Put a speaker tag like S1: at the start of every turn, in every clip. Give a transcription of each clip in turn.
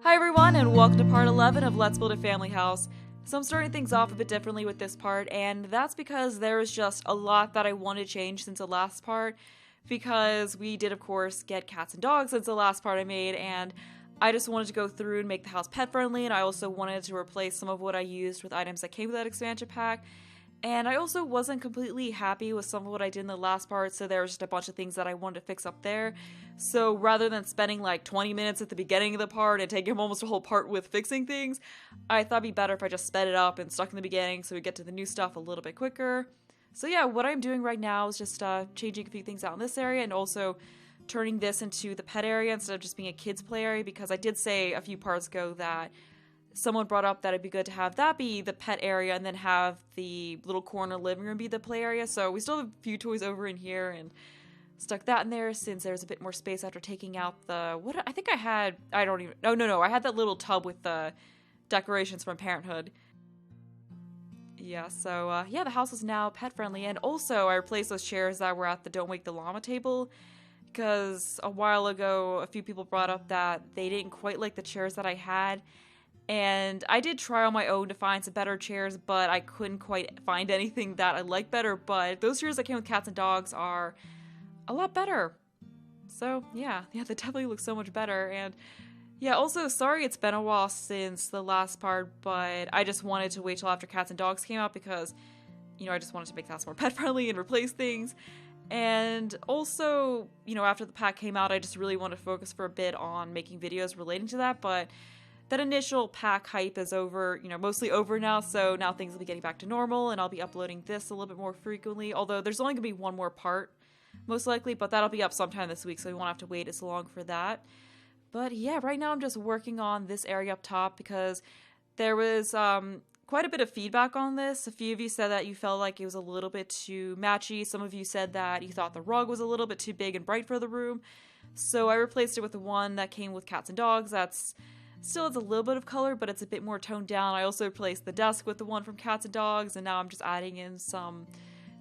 S1: Hi everyone, and welcome to part 11 of Let's Build a Family House. So I'm starting things off a bit differently with this part, and that's because there is just a lot that I want to change since the last part, because we did of course get cats and dogs since the last part I made, and I just wanted to go through and make the house pet friendly, and I also wanted to replace some of what I used with items that came with that expansion pack. And I also wasn't completely happy with some of what I did in the last part, so there was just a bunch of things that I wanted to fix up there. So rather than spending like 20 minutes at the beginning of the part and taking almost a whole part with fixing things, I thought it'd be better if I just sped it up and stuck in the beginning so we get to the new stuff a little bit quicker. So yeah, what I'm doing right now is just changing a few things out in this area and also turning this into the pet area instead of just being a kid's play area, because I did say a few parts ago that someone brought up that it'd be good to have that be the pet area and then have the little corner living room be the play area. So we still have a few toys over in here and stuck that in there since there's a bit more space after taking out the, what I think I had, I don't even, oh no, I had that little tub with the decorations from Parenthood. Yeah, so yeah, the house is now pet friendly, and also I replaced those chairs that were at the Don't Wake the Llama table, because a while ago a few people brought up that they didn't quite like the chairs that I had. And I did try on my own to find some better chairs, but I couldn't quite find anything that I like better. But those chairs that came with cats and dogs are a lot better. So yeah, they definitely look so much better. And yeah, also sorry it's been a while since the last part, but I just wanted to wait till after cats and dogs came out because, you know, I just wanted to make the house more pet friendly and replace things. And also, you know, after the pack came out, I just really wanted to focus for a bit on making videos relating to that, but that initial pack hype is over, you know, mostly over now, so now things will be getting back to normal, and I'll be uploading this a little bit more frequently, although there's only going to be one more part, most likely, but that'll be up sometime this week, so we won't have to wait as long for that. But yeah, right now I'm just working on this area up top, because there was quite a bit of feedback on this. A few of you said that you felt like it was a little bit too matchy, some of you said that you thought the rug was a little bit too big and bright for the room, so I replaced it with the one that came with cats and dogs. That's still has a little bit of color, but it's a bit more toned down. I also replaced the desk with the one from Cats and Dogs, and now I'm just adding in some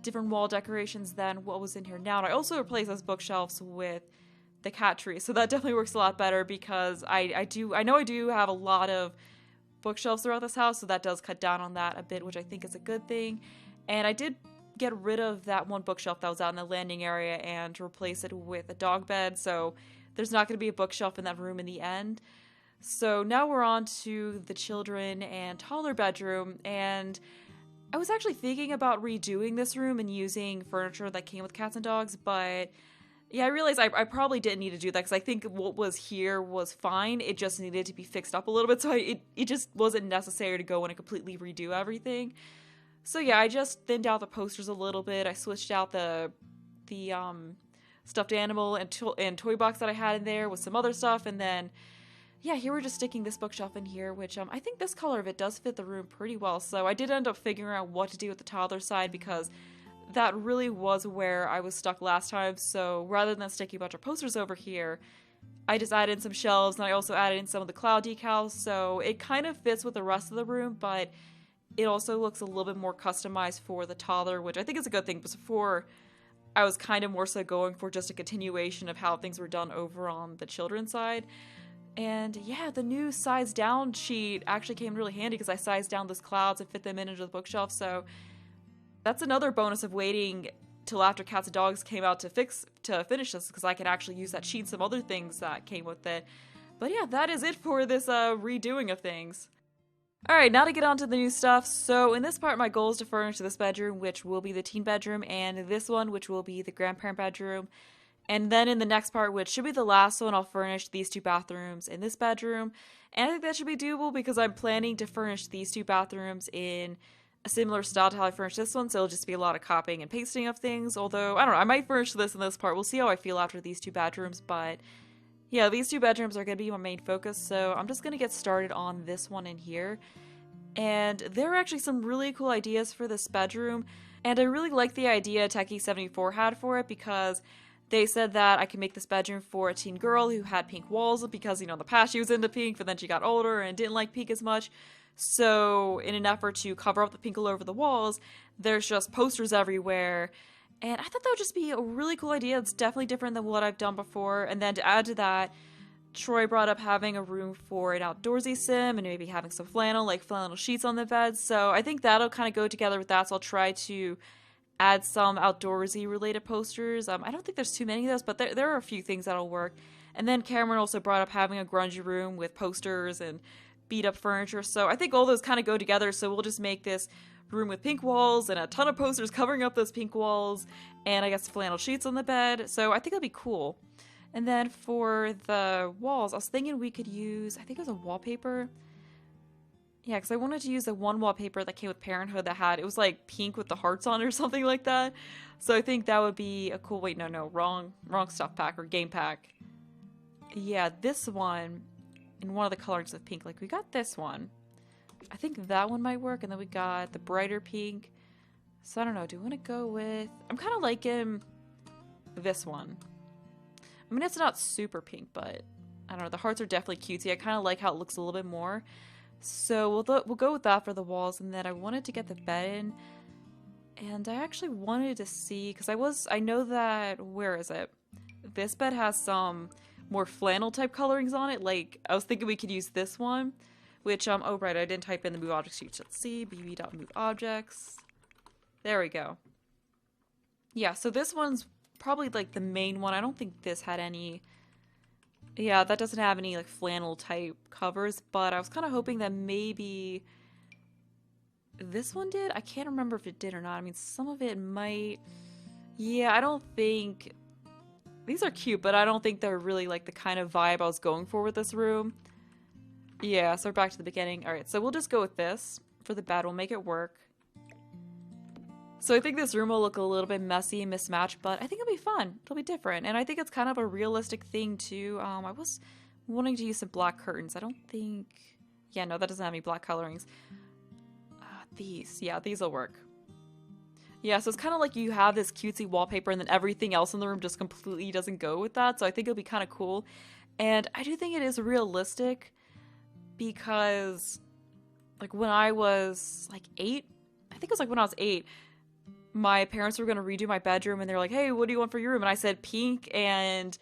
S1: different wall decorations than what was in here now. And I also replaced those bookshelves with the cat tree, so that definitely works a lot better because I know I do have a lot of bookshelves throughout this house, so that does cut down on that a bit, which I think is a good thing. And I did get rid of that one bookshelf that was out in the landing area and replace it with a dog bed, so there's not going to be a bookshelf in that room in the end. So now we're on to the children and toddler bedroom, and I was actually thinking about redoing this room and using furniture that came with cats and dogs, but yeah, I realized I probably didn't need to do that because I think what was here was fine. It just needed to be fixed up a little bit, so it just wasn't necessary to go in and completely redo everything. So yeah, I just thinned out the posters a little bit. I switched out the stuffed animal and toy box that I had in there with some other stuff, and then yeah, here we're just sticking this bookshelf in here, which I think this color of it does fit the room pretty well. So I did end up figuring out what to do with the toddler side because that really was where I was stuck last time. So rather than sticking a bunch of posters over here, I just added in some shelves, and I also added in some of the cloud decals. So it kind of fits with the rest of the room, but it also looks a little bit more customized for the toddler, which I think is a good thing. Because before, I was kind of more so going for just a continuation of how things were done over on the children's side. And yeah, the new size down sheet actually came really handy because I sized down those clouds and fit them into the bookshelf. So that's another bonus of waiting till after Cats and Dogs came out to finish this, because I can actually use that sheet and some other things that came with it. But yeah, that is it for this redoing of things. Alright, now to get on to the new stuff. So in this part, my goal is to furnish this bedroom, which will be the teen bedroom, and this one, which will be the grandparent bedroom. And then in the next part, which should be the last one, I'll furnish these two bathrooms in this bedroom. And I think that should be doable because I'm planning to furnish these two bathrooms in a similar style to how I furnished this one, so it'll just be a lot of copying and pasting of things. Although, I don't know, I might furnish this in this part. We'll see how I feel after these two bedrooms, but yeah, these two bedrooms are going to be my main focus, so I'm just going to get started on this one in here. And there are actually some really cool ideas for this bedroom, and I really like the idea Techie74 had for it because they said that I could make this bedroom for a teen girl who had pink walls because, you know, in the past she was into pink, but then she got older and didn't like pink as much. So in an effort to cover up the pink all over the walls, there's just posters everywhere. And I thought that would just be a really cool idea. It's definitely different than what I've done before. And then to add to that, Troy brought up having a room for an outdoorsy sim and maybe having some flannel, like flannel sheets on the bed. So I think that'll kind of go together with that. So I'll try to add some outdoorsy related posters. I don't think there's too many of those, but there are a few things that'll work. And then Cameron also brought up having a grungy room with posters and beat up furniture. So I think all those kind of go together. So we'll just make this room with pink walls and a ton of posters covering up those pink walls, and I guess flannel sheets on the bed. So I think that'll be cool. And then for the walls, I was thinking we could use, I think it was a wallpaper. Yeah, because I wanted to use the one wallpaper that came with Parenthood that had, it was like pink with the hearts on it or something like that. So I think that would be a cool, wait, no, wrong stuff pack or game pack. Yeah, this one, in one of the colors of pink, like we got this one. I think that one might work, and then we got the brighter pink. So I don't know, do we want to go with, I'm kind of liking this one. I mean, it's not super pink, but I don't know, the hearts are definitely cutesy. I kind of like how it looks a little bit more. So we'll go with that for the walls, and then I wanted to get the bed in, and I actually wanted to see, because I know that, where is it? This bed has some more flannel type colorings on it, like, I was thinking we could use this one, which, oh right, I didn't type in the move objects sheet. Let's see, bb.moveobjects. There we go. Yeah, so this one's probably like the main one. I don't think this had any, yeah, that doesn't have any like flannel type covers, but I was kind of hoping that maybe this one did. I can't remember if it did or not. I mean, some of it might, yeah, I don't think, these are cute, but I don't think they're really like the kind of vibe I was going for with this room. Yeah, so we're back to the beginning. Alright, so we'll just go with this for the bed. We'll make it work. So I think this room will look a little bit messy and mismatched, but I think it'll be fun. It'll be different. And I think it's kind of a realistic thing, too. I was wanting to use some black curtains. I don't think... Yeah, no, that doesn't have any black colorings. These. Yeah, these will work. Yeah, so it's kind of like you have this cutesy wallpaper and then everything else in the room just completely doesn't go with that. So I think it'll be kind of cool. And I do think it is realistic because, like, when I was, like, 8, I think it was, like, when I was 8, my parents were going to redo my bedroom, and they're like, hey, what do you want for your room? And I said pink and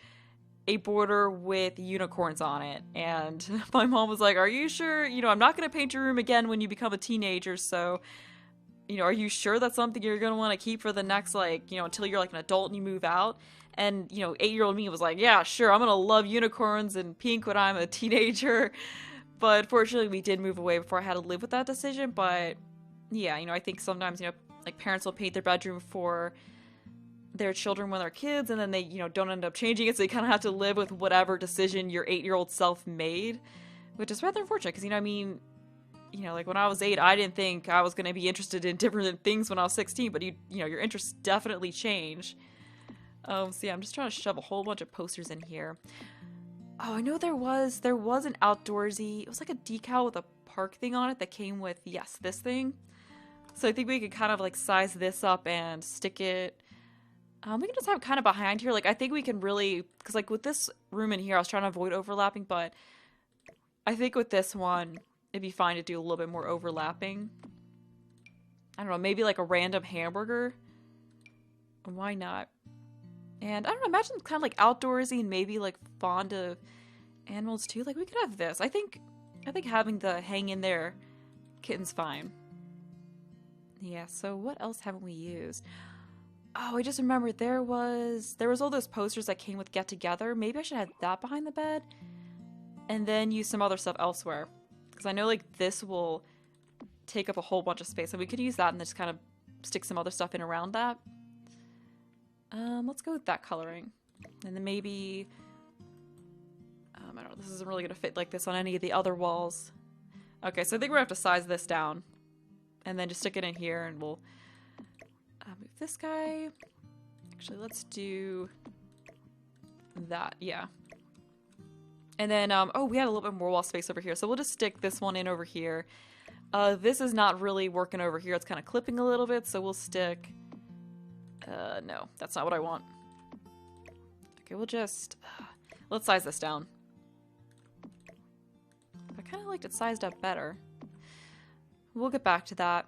S1: a border with unicorns on it. And my mom was like, are you sure? You know, I'm not going to paint your room again when you become a teenager, so, you know, are you sure that's something you're going to want to keep for the next, like, you know, until you're, like, an adult and you move out? And, you know, 8-year-old me was like, yeah, sure, I'm going to love unicorns and pink when I'm a teenager. But fortunately, we did move away before I had to live with that decision. But yeah, you know, I think sometimes, you know, like parents will paint their bedroom for their children when they're kids, and then they, you know, don't end up changing it. So you kind of have to live with whatever decision your 8-year-old self made, which is rather unfortunate. Because, you know, I mean, you know, like when I was 8, I didn't think I was going to be interested in different things when I was 16. But you know, your interests definitely change. So yeah, I'm just trying to shove a whole bunch of posters in here. Oh, I know there was an outdoorsy, it was like a decal with a park thing on it that came with, yes, this thing. So I think we could kind of like size this up and stick it, we can just have it kind of behind here. Like, I think we can really, because like with this room in here, I was trying to avoid overlapping, but I think with this one, it'd be fine to do a little bit more overlapping. I don't know, maybe like a random hamburger. Why not? And I don't know, imagine kind of like outdoorsy and maybe like fond of animals too. Like we could have this. I think having the hang in there kitten's fine. Yeah, so what else haven't we used? Oh, I just remembered there was all those posters that came with Get Together. Maybe I should have that behind the bed and then use some other stuff elsewhere. Because I know like this will take up a whole bunch of space. And we could use that and then just kind of stick some other stuff in around that. Let's go with that coloring. And then maybe, I don't know, this isn't really going to fit like this on any of the other walls. Okay, so I think we're going to have to size this down. And then just stick it in here and we'll move this guy. Actually, let's do that, yeah. And then, oh, we had a little bit more wall space over here. So we'll just stick this one in over here. This is not really working over here. It's kind of clipping a little bit, so we'll stick... no, that's not what I want. Okay, we'll just... let's size this down. I kind of liked it sized up better. We'll get back to that.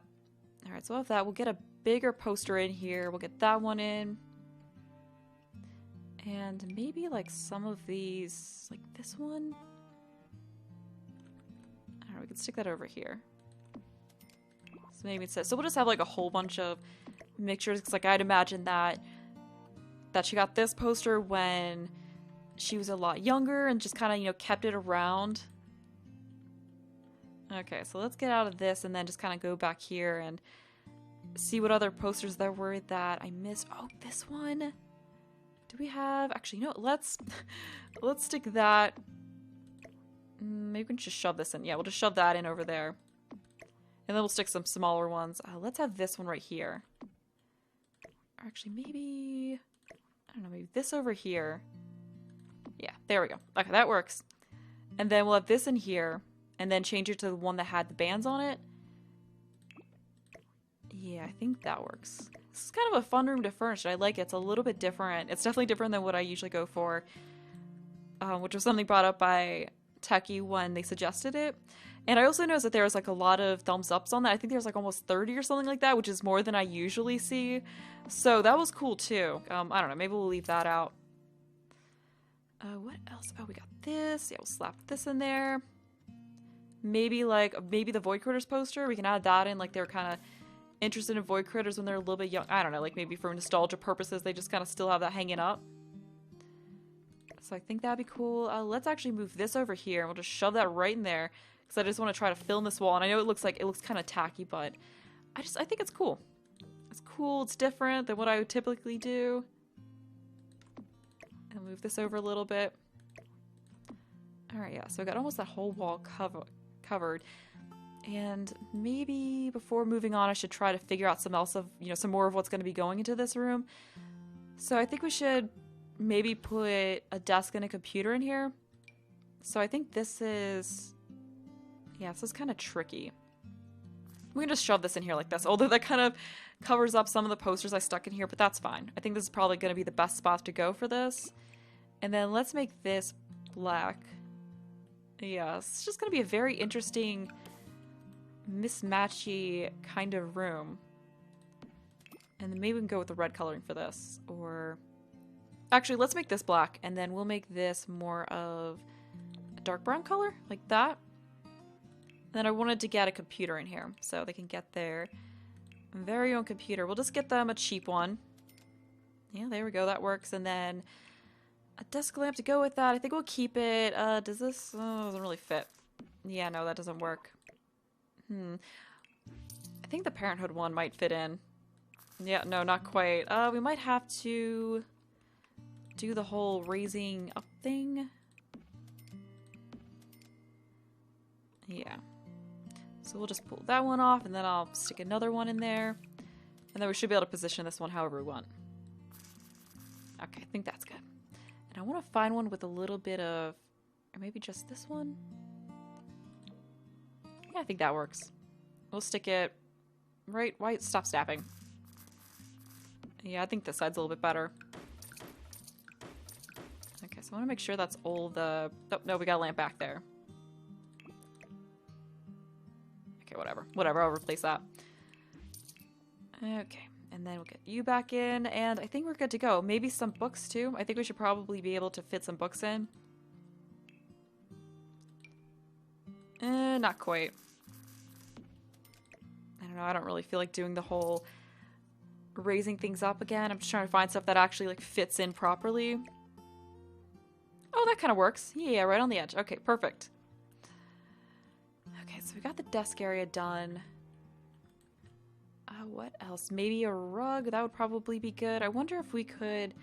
S1: Alright, so we'll have that. We'll get a bigger poster in here. We'll get that one in. And maybe like some of these, like this one. I don't know, we can stick that over here. So maybe instead, so we'll just have like a whole bunch of mixtures, because like I'd imagine that she got this poster when she was a lot younger and just kind of, you know, kept it around. Okay, so let's get out of this and then just kind of go back here and see what other posters there were that I missed. Oh, this one. Do we have... Actually, you know what? Let's stick that... Maybe we can just shove this in. Yeah, we'll just shove that in over there. And then we'll stick some smaller ones. Let's have this one right here. Or actually, maybe... I don't know, maybe this over here. Yeah, there we go. Okay, that works. And then we'll have this in here. And then change it to the one that had the bands on it. Yeah, I think that works. This is kind of a fun room to furnish. I like it. It's a little bit different. It's definitely different than what I usually go for. Which was something brought up by Techie when they suggested it. And I also noticed that there was like a lot of thumbs ups on that. I think there's like almost 30 or something like that, which is more than I usually see. So that was cool too. I don't know. Maybe we'll leave that out. What else? Oh, we got this. Yeah, we'll slap this in there. Maybe the Void Critters poster. We can add that in. Like they're kind of interested in Void Critters when they're a little bit young. I don't know. Like maybe for nostalgia purposes, they just kind of still have that hanging up. So I think that'd be cool. Let's actually move this over here. And we'll just shove that right in there. Because I just want to try to fill in this wall. And I know it looks kind of tacky, but I think it's cool. It's cool. It's different than what I would typically do. And move this over a little bit. Alright, yeah. So I got almost that whole wall covered. And maybe before moving on, I should try to figure out some more of what's going to be going into this room. So I think we should maybe put a desk and a computer in here. So I think this is kind of tricky. We can just shove this in here like this, although that kind of covers up some of the posters I stuck in here, but that's fine. I think this is probably going to be the best spot to go for this. And then let's make this black. Yeah, it's just going to be a very interesting mismatchy kind of room. And then maybe we can go with the red coloring for this. Or actually, let's make this black, and then we'll make this more of a dark brown color, like that. And then I wanted to get a computer in here, so they can get their very own computer. We'll just get them a cheap one. Yeah, there we go, that works. And then a desk lamp to go with that. I think we'll keep it. Does this... Oh, doesn't really fit. Yeah, no, that doesn't work. I think the Parenthood one might fit in. Yeah, no, not quite. We might have to do the whole raising up thing. Yeah. So we'll just pull that one off, and then I'll stick another one in there. And then we should be able to position this one however we want. Okay, I think that's good. And I want to find one with a little bit of... Or maybe just this one? Yeah, I think that works. We'll stick it right... Why? Stop snapping. Yeah, I think this side's a little bit better. Okay, so I want to make sure that's all the... Oh, no, we got a lamp back there. Okay, whatever. Whatever, I'll replace that. Okay, and then we'll get you back in, and I think we're good to go. Maybe some books, too. I think we should probably be able to fit some books in. Not quite. I don't know, I don't really feel like doing the whole raising things up again. I'm just trying to find stuff that actually, like, fits in properly. Oh, that kind of works. Yeah, right on the edge. Okay, perfect. Okay, so we got the desk area done. What else? Maybe a rug. That would probably be good. I wonder if we could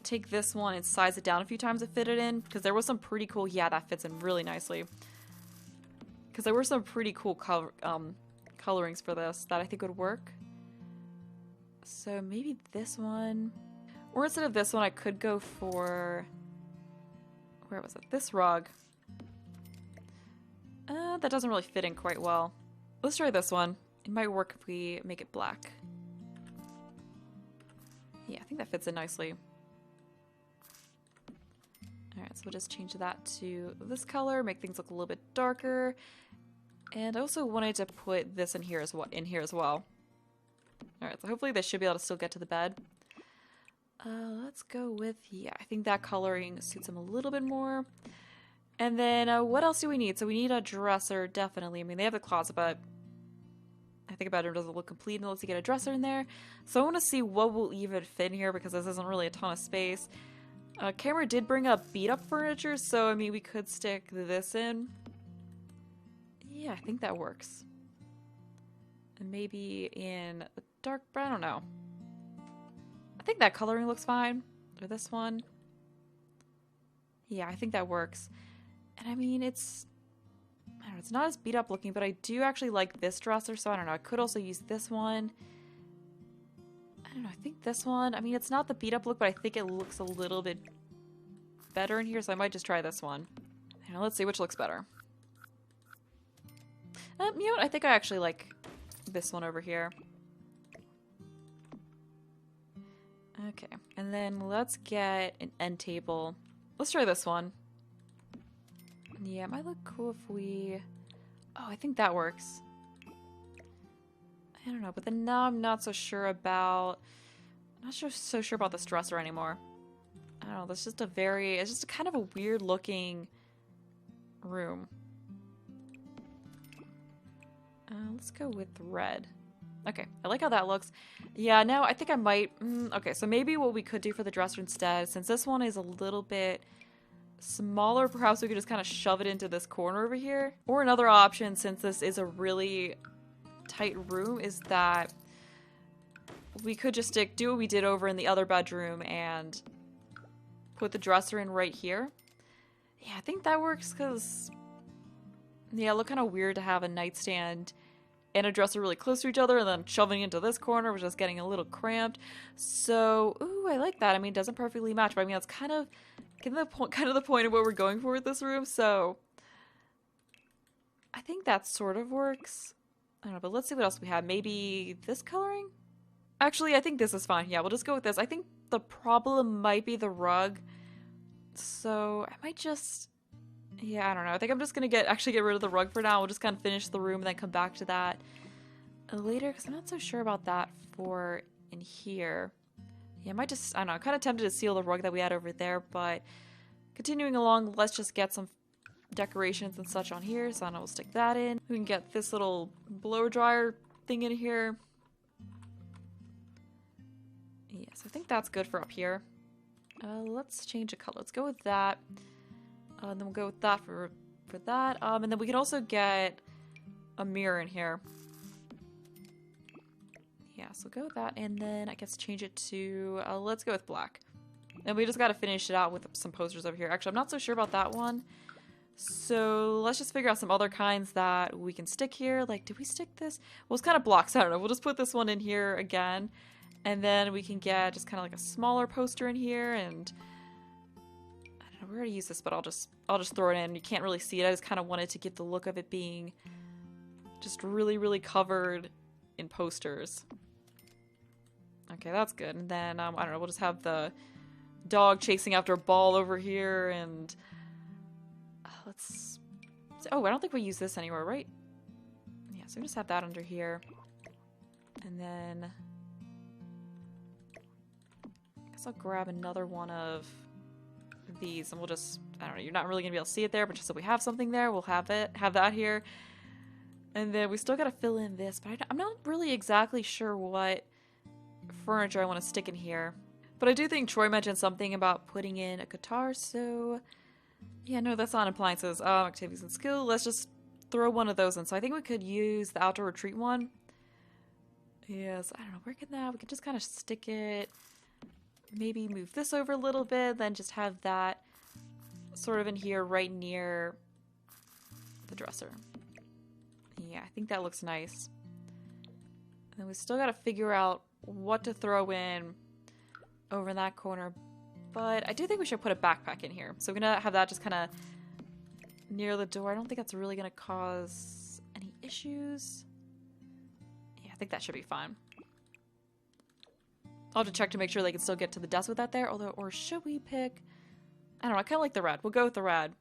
S1: take this one and size it down a few times to fit it in. Because there was some pretty cool... Yeah, that fits in really nicely. Because there were some pretty cool colorings for this that I think would work. So maybe this one. Or instead of this one, I could go for... Where was it? This rug. That doesn't really fit in quite well. Let's try this one. It might work if we make it black. Yeah, I think that fits in nicely. Alright, so we'll just change that to this color, make things look a little bit darker. And I also wanted to put this in here as well. Alright, so hopefully they should be able to still get to the bed. Let's go with, yeah, I think that coloring suits them a little bit more. And then what else do we need? So we need a dresser, definitely. I mean, they have the closet, but I think a bedroom doesn't look complete unless you get a dresser in there. So I want to see what will even fit in here because this isn't really a ton of space. Camera did bring up beat up furniture, so I mean, we could stick this in. Yeah, I think that works. And maybe in a dark brown, I don't know. I think that coloring looks fine. Or this one. Yeah, I think that works. And I mean, it's, I don't know, it's not as beat up looking, but I do actually like this dresser, so I don't know. I could also use this one. I don't know, I think this one, I mean, it's not the beat up look, but I think it looks a little bit better in here, so I might just try this one. Now, let's see which looks better. You know what? I think I actually like this one over here. Okay, and then let's get an end table. Let's try this one. Yeah, it might look cool if we... Oh, I think that works. I don't know, but then now I'm not so sure about... I'm not so sure about this dresser anymore. I don't know, that's just a very... It's just kind of a weird looking room. Let's go with red. Okay, I like how that looks. Yeah, no, I think I might... okay, so maybe what we could do for the dresser instead, since this one is a little bit smaller, perhaps we could just kind of shove it into this corner over here. Or another option, since this is a really tight room, is that we could just do what we did over in the other bedroom and put the dresser in right here. Yeah, I think that works because... Yeah, it looked kind of weird to have a nightstand and a dresser really close to each other and then shoving into this corner, which is getting a little cramped. So, ooh, I like that. I mean, it doesn't perfectly match, but I mean, that's kind of the point of what we're going for with this room. So, I think that sort of works. I don't know, but let's see what else we have. Maybe this coloring? Actually, I think this is fine. Yeah, we'll just go with this. I think the problem might be the rug. So, I might just... Yeah, I don't know. I think I'm just gonna actually get rid of the rug for now. We'll just kind of finish the room and then come back to that later, because I'm not so sure about that for in here. Yeah, I might just, I don't know, I'm kind of tempted to seal the rug that we had over there, but continuing along, let's just get some decorations and such on here. So I know we'll stick that in. We can get this little blow dryer thing in here. Yes, I think that's good for up here. Let's change the color. Let's go with that. And then we'll go with that for that. And then we can also get a mirror in here. Yeah, so go with that. And then I guess change it to, let's go with black. And we just got to finish it out with some posters over here. Actually, I'm not so sure about that one. So let's just figure out some other kinds that we can stick here. Like, did we stick this? Well, it's kind of blocks. I don't know. We'll just put this one in here again. And then we can get just kind of like a smaller poster in here and... We already used this, but I'll just throw it in. You can't really see it. I just kind of wanted to get the look of it being just really, really covered in posters. Okay, that's good. And then, I don't know, we'll just have the dog chasing after a ball over here, and let's... Oh, I don't think we use this anywhere, right? Yeah, so we just have that under here. And then... I guess I'll grab another one of... these, and we'll just, I don't know, you're not really gonna be able to see it there, but just so we have something there, we'll have that here. And then we still gotta fill in this, but I'm not really exactly sure what furniture I want to stick in here. But I do think Troy mentioned something about putting in a guitar, so yeah, no, that's not appliances. Activities and skill, let's just throw one of those in. So I think we could use the outdoor retreat one. Yes, I don't know, where can that, we could just kind of stick it. Maybe move this over a little bit, then just have that sort of in here right near the dresser. Yeah, I think that looks nice. And then we still got to figure out what to throw in over in that corner. But I do think we should put a backpack in here. So we're going to have that just kind of near the door. I don't think that's really going to cause any issues. Yeah, I think that should be fine. I'll have to check to make sure they can still get to the desk with that there. Although, or should we pick... I don't know, I kind of like the red. We'll go with the red.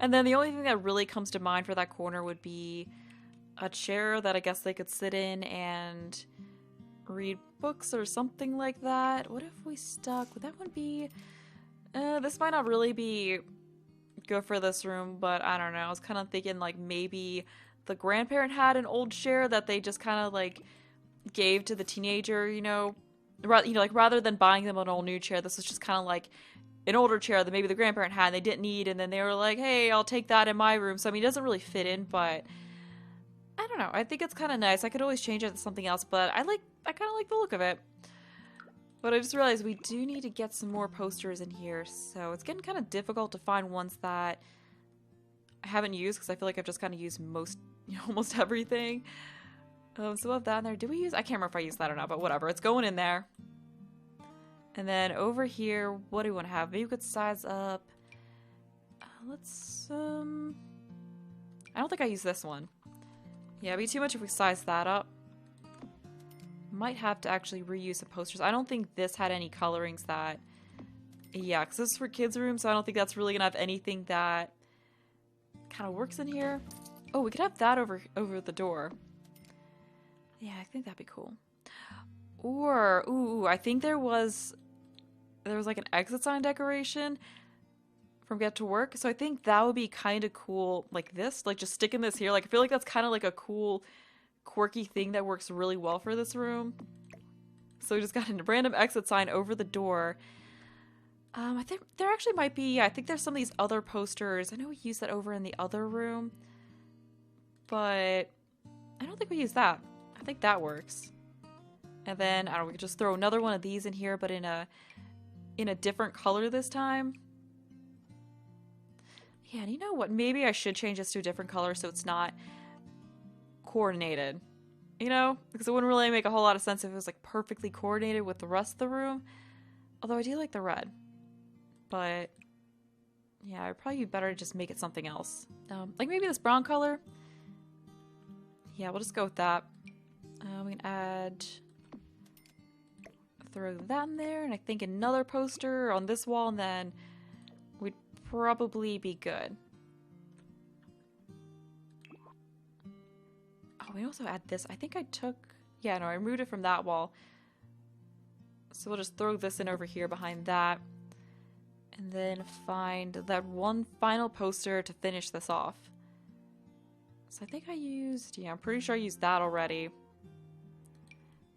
S1: And then the only thing that really comes to mind for that corner would be a chair that I guess they could sit in and read books or something like that. What if we stuck? Would that one be... this might not really be good for this room, but I don't know. I was kind of thinking like maybe the grandparent had an old chair that they just kind of like gave to the teenager, you know, like rather than buying them an old new chair, this was just kind of like an older chair that maybe the grandparent had and they didn't need, and then they were like, hey, I'll take that in my room. So I mean, it doesn't really fit in, but I don't know. I think it's kind of nice. I could always change it to something else, but I kind of like the look of it. But I just realized we do need to get some more posters in here, so it's getting kind of difficult to find ones that I haven't used because I feel like I've just kind of used most, you know, almost everything. So we'll have that in there. Did we use? I can't remember if I used that or not, but whatever. It's going in there. And then over here, what do we want to have? Maybe we could size up. Let's, I don't think I use this one. Yeah, it'd be too much if we size that up. Might have to actually reuse some posters. I don't think this had any colorings that... Yeah, because this is for kids' room, so I don't think that's really going to have anything that kind of works in here. Oh, we could have that over the door. Yeah, I think that'd be cool. Or, ooh, I think there was like an exit sign decoration from Get to Work. So I think that would be kind of cool, like this, like just sticking this here. Like I feel like that's kind of like a cool, quirky thing that works really well for this room. So we just got a random exit sign over the door. I think there actually might be, yeah, I think there's some of these other posters. I know we used that over in the other room, but I don't think we used that. I think that works. And then, I don't know, we could just throw another one of these in here, but in a different color this time. Yeah, and you know what? Maybe I should change this to a different color so it's not coordinated. You know? Because it wouldn't really make a whole lot of sense if it was like perfectly coordinated with the rest of the room. Although I do like the red. But, yeah, it'd probably be better to just make it something else. Like maybe this brown color. Yeah, we'll just go with that. We can add... Throw that in there, and I think another poster on this wall, and then we'd probably be good. Oh, we also add this. I think I took... Yeah, no, I removed it from that wall. So we'll just throw this in over here behind that. And then find that one final poster to finish this off. So I think I used... Yeah, I'm pretty sure I used that already.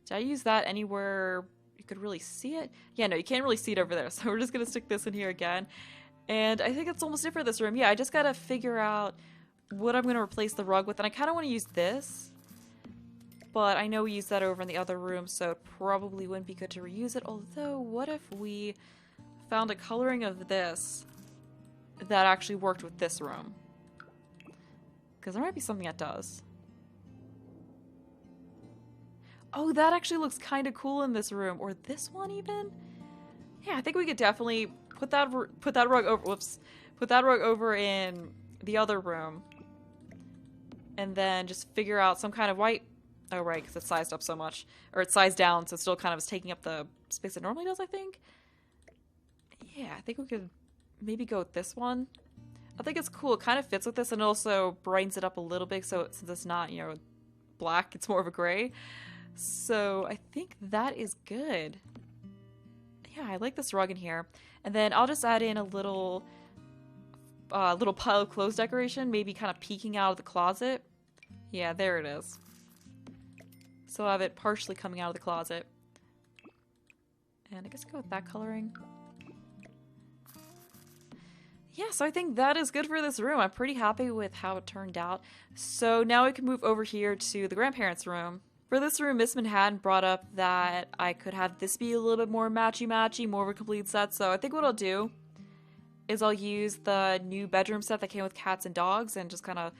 S1: Did I use that anywhere... You could really see it? Yeah, no, you can't really see it over there, so we're just gonna stick this in here again. And I think it's almost it for this room. Yeah, I just gotta figure out what I'm gonna replace the rug with, and I kinda wanna use this. But I know we used that over in the other room, so it probably wouldn't be good to reuse it. Although, what if we found a coloring of this that actually worked with this room? Because there might be something that does. Oh, that actually looks kind of cool in this room. Or this one even? Yeah, I think we could definitely put that rug over, whoops. Put that rug over in the other room. And then just figure out some kind of white. Oh, right, because it's sized up so much. Or it's sized down, so it still kind of is taking up the space it normally does, I think. Yeah, I think we could maybe go with this one. I think it's cool. It kind of fits with this and also brightens it up a little bit, so since it's not, you know, black, it's more of a gray. So I think that is good. Yeah, I like this rug in here. And then I'll just add in a little pile of clothes decoration, maybe kind of peeking out of the closet. Yeah, there it is. So I'll have it partially coming out of the closet. And I guess go with that coloring. Yeah, so I think that is good for this room. I'm pretty happy with how it turned out. So now we can move over here to the grandparents' room. For this room, Miss Manhattan brought up that I could have this be a little bit more matchy-matchy, more of a complete set. So I think what I'll do is I'll use the new bedroom set that came with cats and dogs and just kind of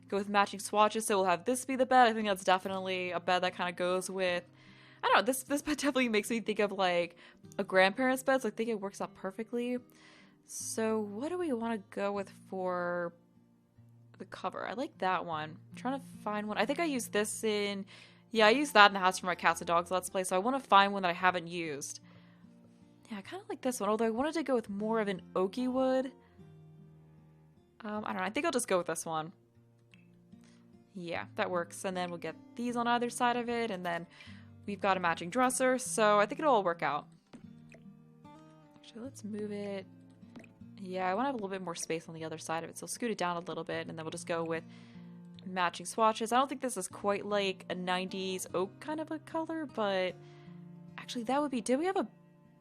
S1: go with matching swatches. So we'll have this be the bed. I think that's definitely a bed that kind of goes with... I don't know, this bed definitely makes me think of like a grandparent's bed. So I think it works out perfectly. So what do we want to go with for the cover? I like that one. I'm trying to find one. I think I used this in... Yeah, I used that in the house for my cats and dogs Let's Play, so I want to find one that I haven't used. Yeah, I kind of like this one, although I wanted to go with more of an oaky wood. I don't know, I think I'll just go with this one. Yeah, that works. And then we'll get these on either side of it, and then we've got a matching dresser, so I think it'll all work out. Actually, let's move it. Yeah, I want to have a little bit more space on the other side of it, so scoot it down a little bit, and then we'll just go with matching swatches. I don't think this is quite like a 90s oak kind of a color, but actually that would be... Did we have a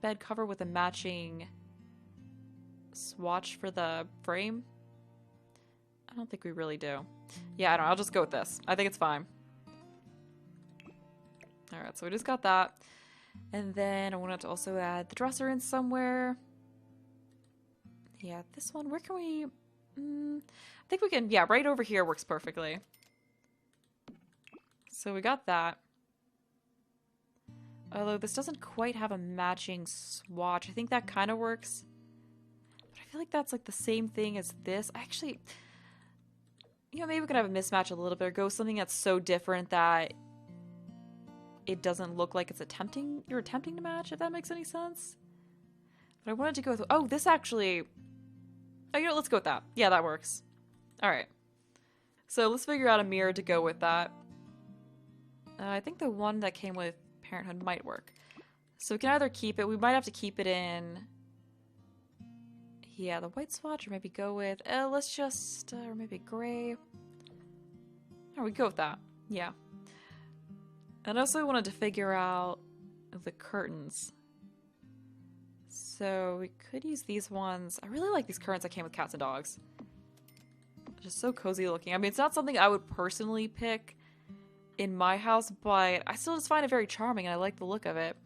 S1: bed cover with a matching swatch for the frame? I don't think we really do. Yeah, I don't know. I'll just go with this. I think it's fine. Alright, so we just got that. And then I wanted to also add the dresser in somewhere. Yeah, this one, where can we... I think we can... Yeah, right over here works perfectly. So we got that. Although this doesn't quite have a matching swatch. I think that kind of works. But I feel like that's like the same thing as this. Actually, you know, maybe we could have a mismatch a little bit, or go something that's so different that it doesn't look like it's you're attempting to match, if that makes any sense. But I wanted to go with... Oh, this actually... Oh, you know, let's go with that. Yeah, that works. Alright. So let's figure out a mirror to go with that. I think the one that came with Parenthood might work. So we can either keep it... We might have to keep it in... Yeah, the white swatch, or maybe go with... let's just... or maybe gray. Oh, we go with that. Yeah. And I also wanted to figure out the curtains. So we could use these ones. I really like these curtains that came with cats and dogs. Just so cozy looking. I mean, it's not something I would personally pick in my house, but I still just find it very charming and I like the look of it.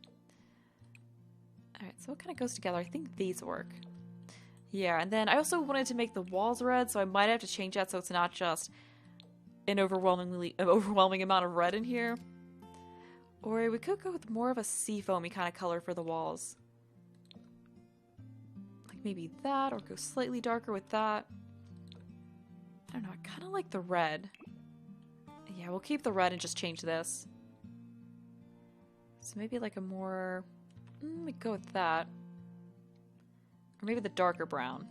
S1: Alright, so it kind of goes together. I think these work. Yeah, and then I also wanted to make the walls red, so I might have to change that so it's not just an overwhelming amount of red in here. Or we could go with more of a seafoamy kind of color for the walls. Like maybe that, or go slightly darker with that. I don't know, I kind of like the red. Yeah, we'll keep the red and just change this. So maybe like a more... we go with that. Or maybe the darker brown.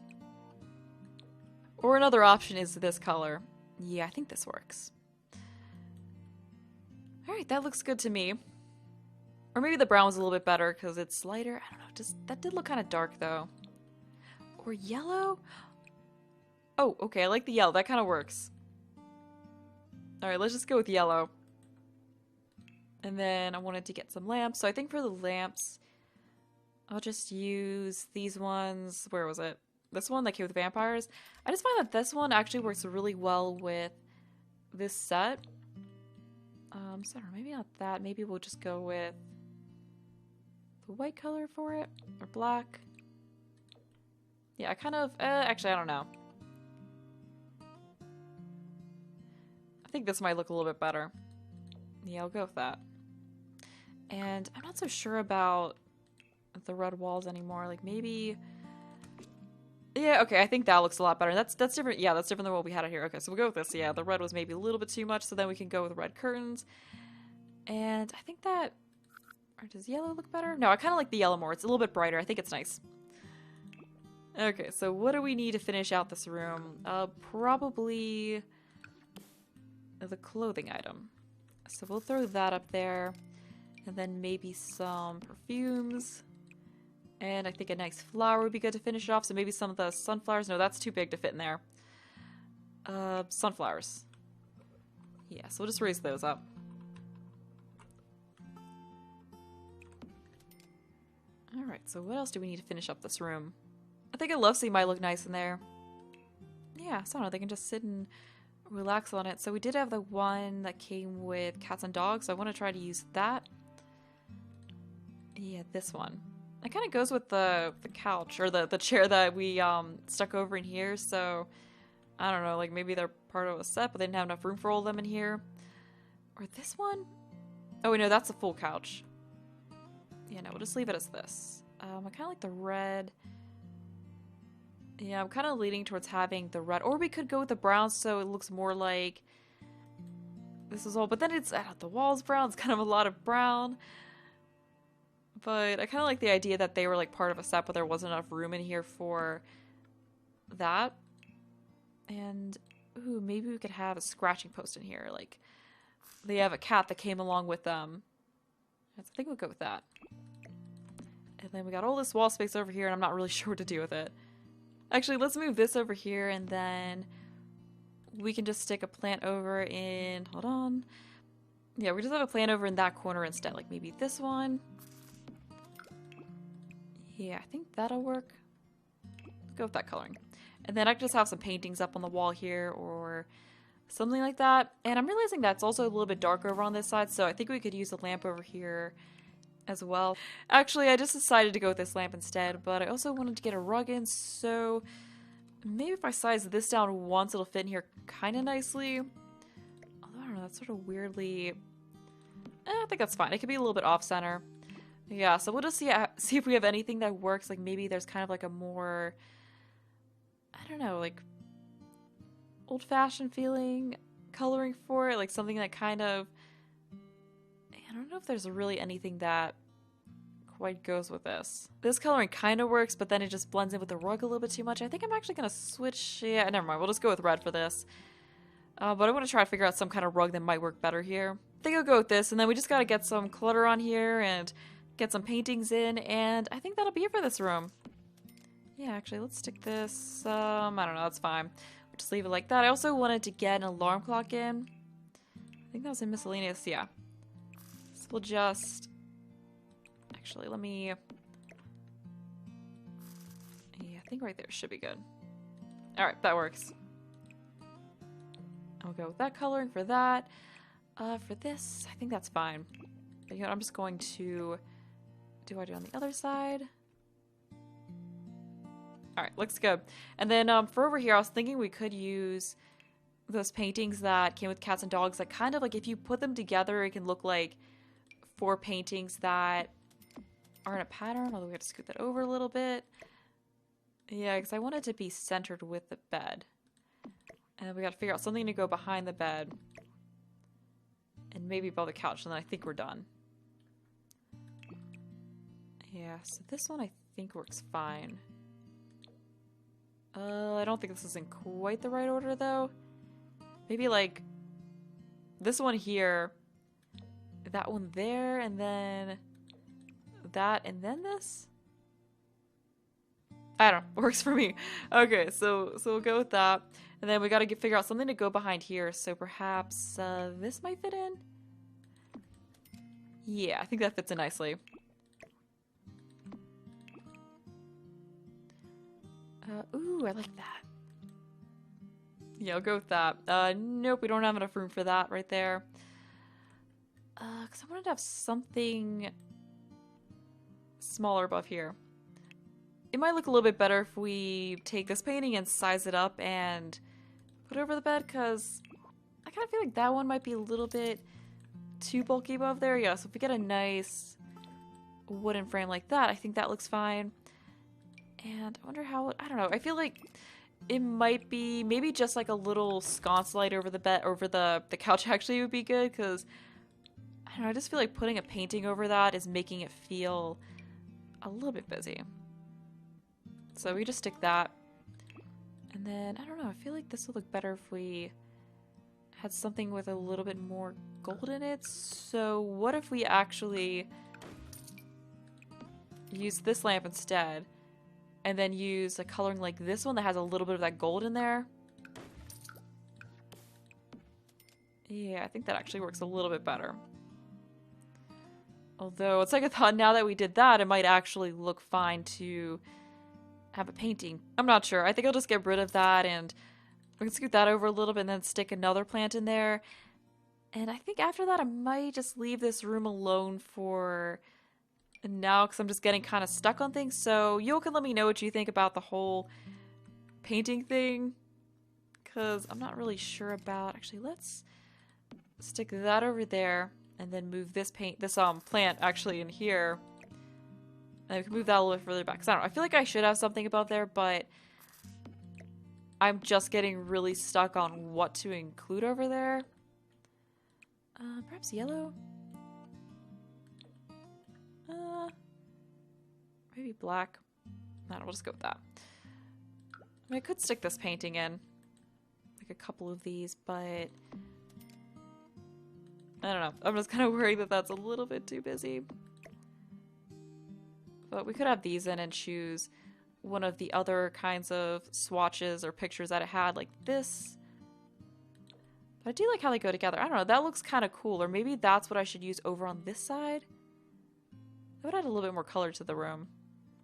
S1: Or another option is this color. Yeah, I think this works. Alright, that looks good to me. Or maybe the brown was a little bit better because it's lighter. I don't know, that did look kind of dark though. Or yellow? Oh, okay, I like the yellow. That kind of works. Alright, let's just go with yellow. And then I wanted to get some lamps. So I think for the lamps, I'll just use these ones. Where was it? This one that came with vampires. I just find that this one actually works really well with this set. So I don't know, maybe not that. Maybe we'll just go with the white color for it, or black. Yeah, I kind of, actually, I don't know. I think this might look a little bit better. Yeah, I'll go with that. And I'm not so sure about the red walls anymore. Like maybe... Yeah, okay, I think that looks a lot better. That's different. Yeah, that's different than what we had out here. Okay, so we'll go with this. Yeah, the red was maybe a little bit too much, so then we can go with red curtains. And I think that... Or does yellow look better? No, I kind of like the yellow more. It's a little bit brighter. I think it's nice. Okay, so what do we need to finish out this room? Probably the clothing item. So we'll throw that up there. And then maybe some perfumes. And I think a nice flower would be good to finish it off. So maybe some of the sunflowers. No, that's too big to fit in there. Sunflowers. Yeah, so we'll just raise those up. Alright, so what else do we need to finish up this room? I think a love seat might look nice in there. Yeah, so I don't know, they can just sit and relax on it. So we did have the one that came with cats and dogs, so I want to try to use that. Yeah, this one. It kind of goes with the couch, or the chair that we stuck over in here, so I don't know, like maybe they're part of a set, but they didn't have enough room for all of them in here. Or this one? Oh, wait, no, that's a full couch. Yeah, no, we'll just leave it as this. I kind of like the red. Yeah, I'm kind of leaning towards having the red. Or we could go with the brown so it looks more like this is all. But then it's, the wall's brown. It's kind of a lot of brown. But I kind of like the idea that they were like part of a set, but there wasn't enough room in here for that. And, ooh, maybe we could have a scratching post in here. Like, they have a cat that came along with them. I think we'll go with that. And then we got all this wall space over here, and I'm not really sure what to do with it. Actually, let's move this over here, and then we can just stick a plant over in... Hold on. Yeah, we just have a plant over in that corner instead. Like, maybe this one. Yeah, I think that'll work. Let's go with that coloring. And then I can just have some paintings up on the wall here, or something like that. And I'm realizing that's also a little bit darker over on this side, so I think we could use a lamp over here as well. Actually, I just decided to go with this lamp instead, but I also wanted to get a rug in, so maybe if I size this down once, it'll fit in here kind of nicely. Although, I don't know, that's sort of weirdly... I think that's fine. It could be a little bit off-center. Yeah, so we'll just see if we have anything that works. Like, maybe there's kind of like a more... I don't know, like... old-fashioned feeling coloring for it. Like, something that kind of... I don't know if there's really anything that quite goes with this. This coloring kind of works, but then it just blends in with the rug a little bit too much. I think I'm actually going to switch... Yeah, never mind. We'll just go with red for this. But I want to try to figure out some kind of rug that might work better here. I think I'll go with this, and then we just got to get some clutter on here and get some paintings in, and I think that'll be it for this room. Yeah, actually, let's stick this... I don't know. That's fine. We'll just leave it like that. I also wanted to get an alarm clock in. I think that was in miscellaneous. Yeah. So we'll just... Actually, let me... Yeah, I think right there should be good. Alright, that works. I'll go with that coloring for that. For this, I think that's fine. But you know what, I'm just going to... Do I do on the other side? Alright, looks good. And then for over here, I was thinking we could use those paintings that came with cats and dogs. Like, kind of like if you put them together, it can look like 4 paintings that are in a pattern. Although we have to scoot that over a little bit. Yeah, because I want it to be centered with the bed. And then we got to figure out something to go behind the bed. And maybe above the couch, and then I think we're done. Yeah, so this one I think works fine. I don't think this is in quite the right order, though. Maybe, like, this one here, that one there, and then that, and then this? I don't know. Works for me. Okay, so we'll go with that. And then we gotta figure out something to go behind here, so perhaps this might fit in? Yeah, I think that fits in nicely. Ooh, I like that. Yeah, I'll go with that. Nope, we don't have enough room for that right there. Because I wanted to have something smaller above here. It might look a little bit better if we take this painting and size it up and put it over the bed, because I kind of feel like that one might be a little bit too bulky above there. Yeah, so if we get a nice wooden frame like that, I think that looks fine. And I wonder how, I don't know, I feel like it might be, maybe just like a little sconce light over the bed, over the couch actually would be good, because, I don't know, I just feel like putting a painting over that is making it feel a little bit busy. So we just stick that. And then, I don't know, I feel like this would look better if we had something with a little bit more gold in it. So what if we actually use this lamp instead? And then use a coloring like this one that has a little bit of that gold in there. Yeah, I think that actually works a little bit better. Although, it's like a thought, now that we did that, it might actually look fine to have a painting. I'm not sure. I think I'll just get rid of that, and we can scoot that over a little bit and then stick another plant in there. And I think after that, I might just leave this room alone for now, because I'm just getting kind of stuck on things. So you can let me know what you think about the whole painting thing, because I'm not really sure about... Actually, let's stick that over there and then move this plant actually in here. And we can move that a little bit further back, because I don't know, I feel like I should have something about there, but I'm just getting really stuck on what to include over there. Perhaps yellow? Maybe black. I don't know, we'll just go with that. I mean, I could stick this painting in. Like a couple of these, but... I don't know. I'm just kind of worried that that's a little bit too busy. But we could have these in and choose one of the other kinds of swatches or pictures that it had, like this. But I do like how they go together. I don't know, that looks kind of cool. Or maybe that's what I should use over on this side. That would add a little bit more color to the room.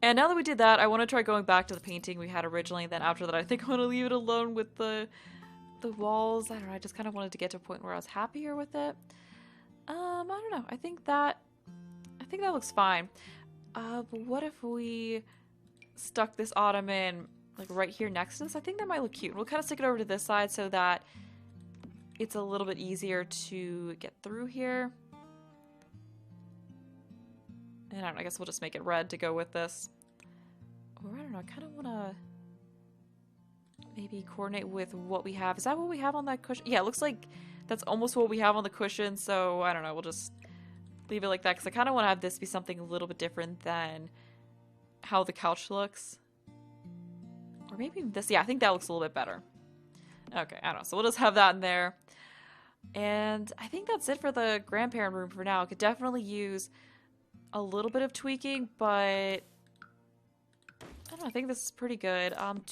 S1: And now that we did that, I want to try going back to the painting we had originally. Then after that, I think I want to leave it alone with the walls. I don't know, I just kind of wanted to get to a point where I was happier with it. I don't know. I think that looks fine. But what if we stuck this ottoman like right here next to this? I think that might look cute. We'll kind of stick it over to this side so that it's a little bit easier to get through here. And I don't know, I guess we'll just make it red to go with this. Or I don't know, I kind of want to maybe coordinate with what we have. Is that what we have on that cushion? Yeah, it looks like that's almost what we have on the cushion, so I don't know, we'll just leave it like that because I kind of want to have this be something a little bit different than how the couch looks. Or maybe this, yeah, I think that looks a little bit better. Okay, I don't know, so we'll just have that in there. And I think that's it for the grandparent room for now. I could definitely use a little bit of tweaking, but I don't know, I think this is pretty good. I'm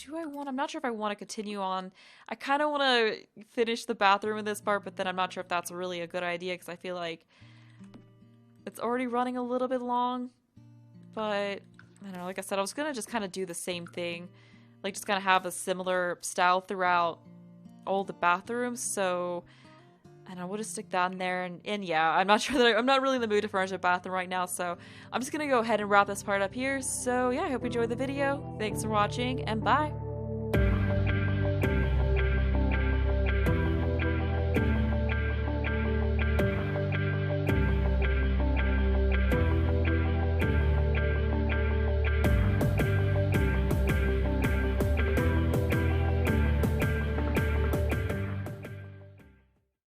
S1: not sure if I want to continue on. I kind of want to finish the bathroom in this part, but then I'm not sure if that's really a good idea because I feel like it's already running a little bit long. But I don't know, like I said, I was going to just kind of do the same thing. Like just kind of have a similar style throughout all the bathrooms, so and I would just stick that in there, and yeah, I'm not sure that I'm not really in the mood to furnish a bathroom right now, so I'm just gonna go ahead and wrap this part up here. So yeah, I hope you enjoyed the video. Thanks for watching, and bye!